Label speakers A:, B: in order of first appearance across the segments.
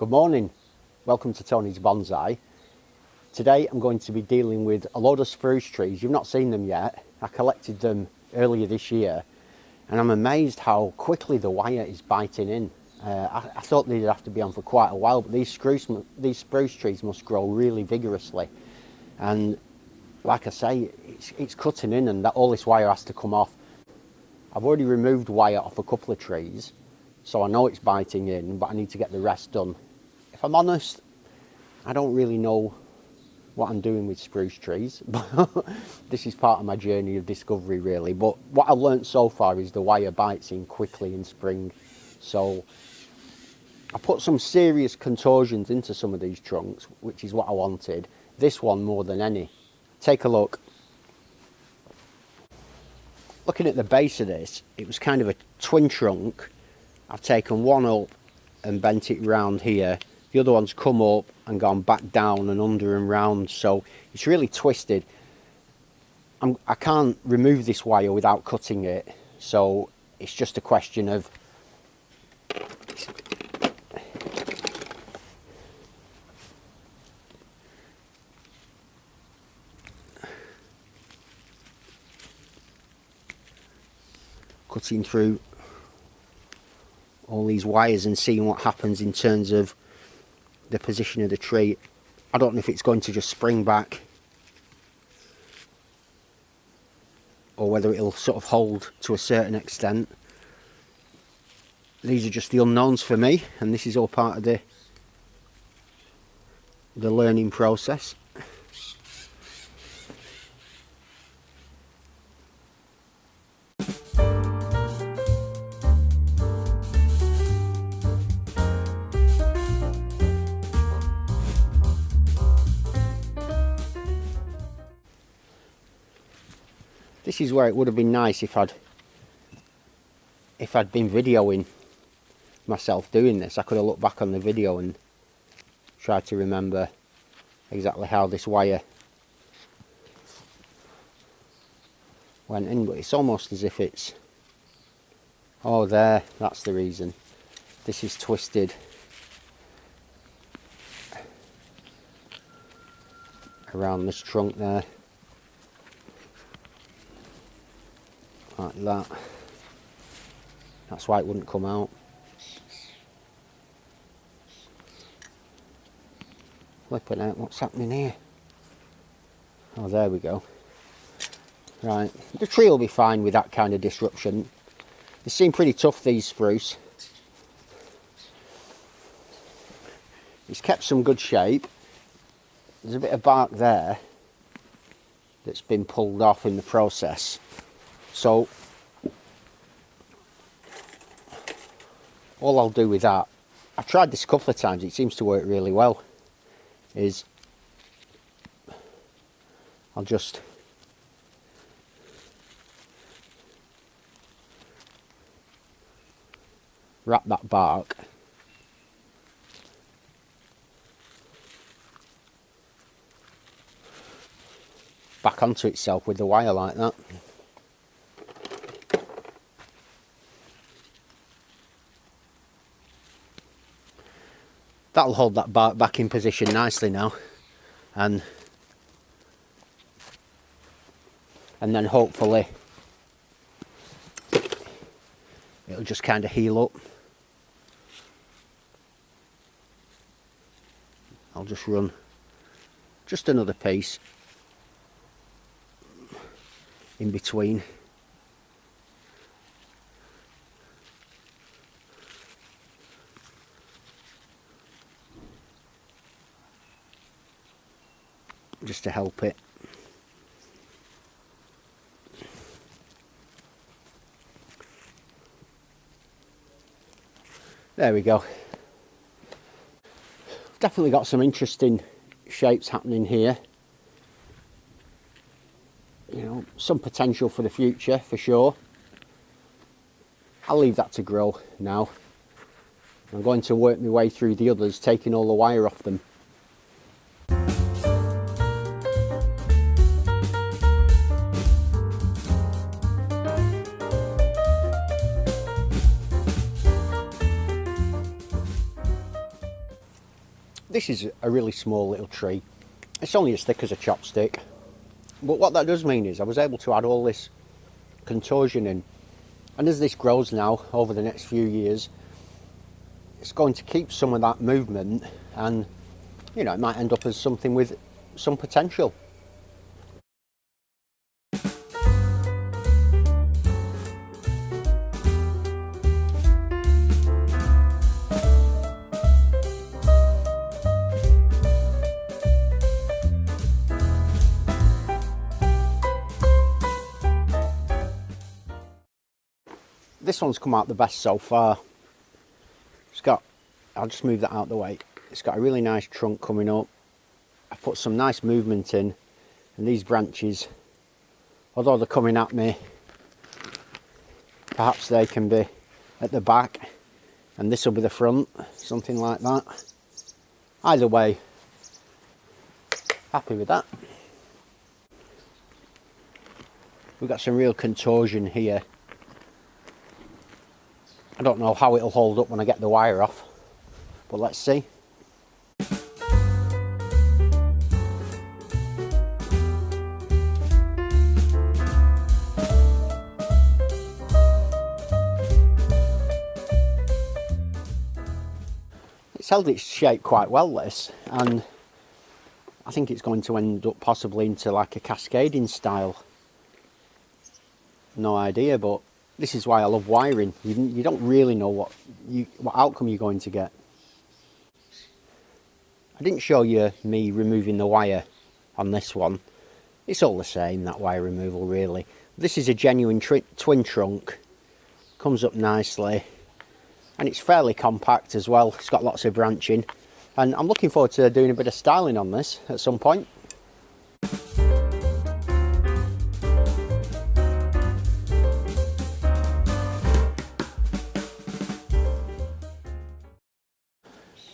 A: Good morning, welcome to Tony's Bonsai. Today I'm going to be dealing with a load of spruce trees. You've not seen them yet. I collected them earlier this year and I'm amazed how quickly the wire is biting in. I thought they'd have to be on for quite a while, but these spruce trees must grow really vigorously, and like I say, it's cutting in and all this wire has to come off. I've already removed wire off a couple of trees, so I know it's biting in, but I need to get the rest done. If I'm honest, I don't really know what I'm doing with spruce trees, but this is part of my journey of discovery really. But what I've learnt so far is the wire bites in quickly in spring, so I put some serious contortions into some of these trunks, which is what I wanted. This one more than any. Take a look. Looking at the base of this, it was kind of a twin trunk. I've taken one up and bent it round here. The other one's come up and gone back down and under and round, so it's really twisted. I can't remove this wire without cutting it, so it's just a question of cutting through all these wires and seeing what happens in terms of the position of the tree. I don't know if it's going to just spring back or whether it'll sort of hold to a certain extent. These are just the unknowns for me, and this is all part of the learning process. This is where it would have been nice if I'd been videoing myself doing this. I could have looked back on the video and tried to remember exactly how this wire went in, but it's almost as if it's, oh there, that's the reason. This is twisted around this trunk there. Like that. That's why it wouldn't come out. Flipping out, what's happening here? Oh, there we go. Right, the tree will be fine with that kind of disruption. They seem pretty tough, these spruce. It's kept some good shape. There's a bit of bark there that's been pulled off in the process. So all I'll do with that, I've tried this a couple of times, it seems to work really well, is I'll just wrap that bark back onto itself with the wire like that. That'll hold that bark back in position nicely now, and then hopefully it'll just kind of heal up. I'll just run just another piece in between. Just to help it. There we go. Definitely got some interesting shapes happening here. You know, some potential for the future for sure. I'll leave that to grow now. I'm going to work my way through the others, taking all the wire off them. This is a really small little tree. It's only as thick as a chopstick. But what that does mean is I was able to add all this contortion in. And as this grows now over the next few years, it's going to keep some of that movement, and you know, it might end up as something with some potential. This one's come out the best so far. It's got, I'll just move that out of the way. It's got a really nice trunk coming up. I put some nice movement in, and these branches, although they're coming at me, perhaps they can be at the back and this will be the front, something like that. Either way, happy with that. We've got some real contortion here. I don't know how it'll hold up when I get the wire off, but let's see. It's held its shape quite well, this, and I think it's going to end up possibly into like a cascading style. No idea, but this is why I love wiring. You don't really know what outcome you're going to get. I didn't show you me removing the wire on this one. It's all the same, that wire removal really. This is a genuine twin trunk. Comes up nicely. And it's fairly compact as well. It's got lots of branching. And I'm looking forward to doing a bit of styling on this at some point.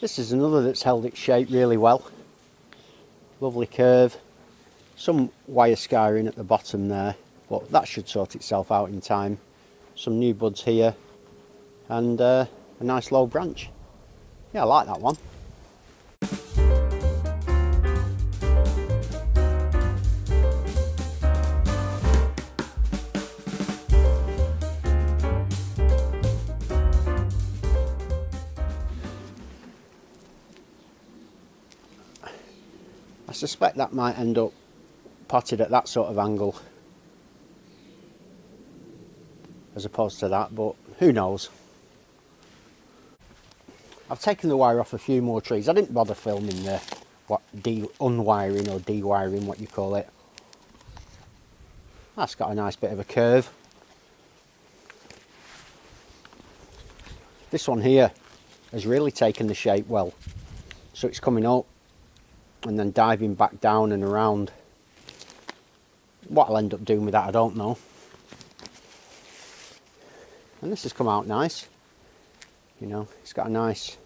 A: This is another that's held its shape really well. Lovely curve. Some wire scarring at the bottom there, but that should sort itself out in time. Some new buds here, and a nice low branch. Yeah, I like that one. I suspect that might end up potted at that sort of angle as opposed to that, but who knows. I've taken the wire off a few more trees. I didn't bother filming the unwiring or dewiring, what you call it. That's got a nice bit of a curve. This one here has really taken the shape well, so it's coming up and then diving back down and around. What I'll end up doing with that, I don't know. And this has come out nice. You know, it's got a nice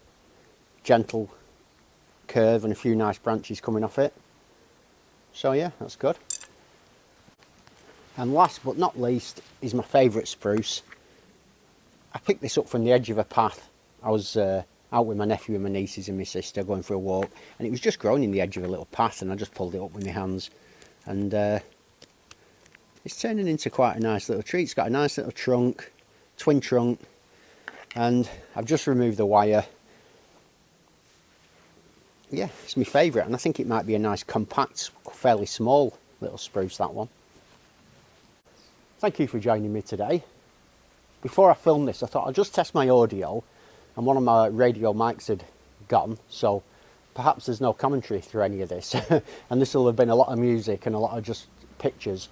A: gentle curve and a few nice branches coming off it. So yeah, that's good. And last but not least is my favourite spruce. I picked this up from the edge of a path. I was out with my nephew and my nieces and my sister going for a walk, and it was just growing in the edge of a little path, and I just pulled it up with my hands, and it's turning into quite a nice little tree. It's got a nice little trunk, twin trunk, and I've just removed the wire. Yeah, it's my favourite, and I think it might be a nice compact, fairly small little spruce, that one. Thank you for joining me today. Before I filmed this, I thought I'd just test my audio, and one of my radio mics had gone, so perhaps there's no commentary through any of this. And this will have been a lot of music and a lot of just pictures.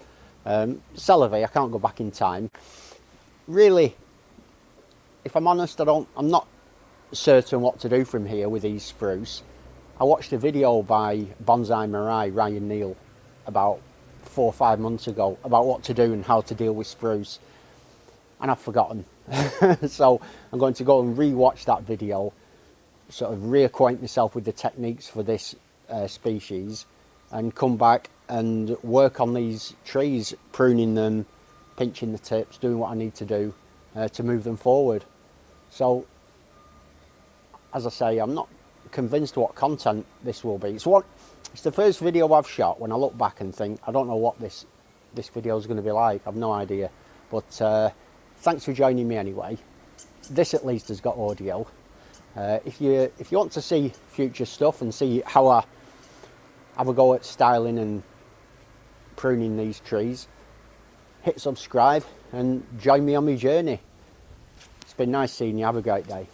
A: Celery, I can't go back in time. Really, if I'm honest, I'm not certain what to do from here with these spruce. I watched a video by Bonsai Ryan Neal about 4 or 5 months ago about what to do and how to deal with spruce, and I've forgotten. So I'm going to go and re-watch that video, sort of reacquaint myself with the techniques for this species, and come back and work on these trees, pruning them, pinching the tips, doing what I need to do to move them forward. So, as I say, I'm not convinced what content this will be. It's the first video I've shot when I look back and think, I don't know what this video is going to be like. I've no idea. But thanks for joining me anyway. This at least has got audio. If you want to see future stuff and see how I have a go at styling and pruning these trees, hit subscribe and join me on my journey. It's been nice seeing you. Have a great day.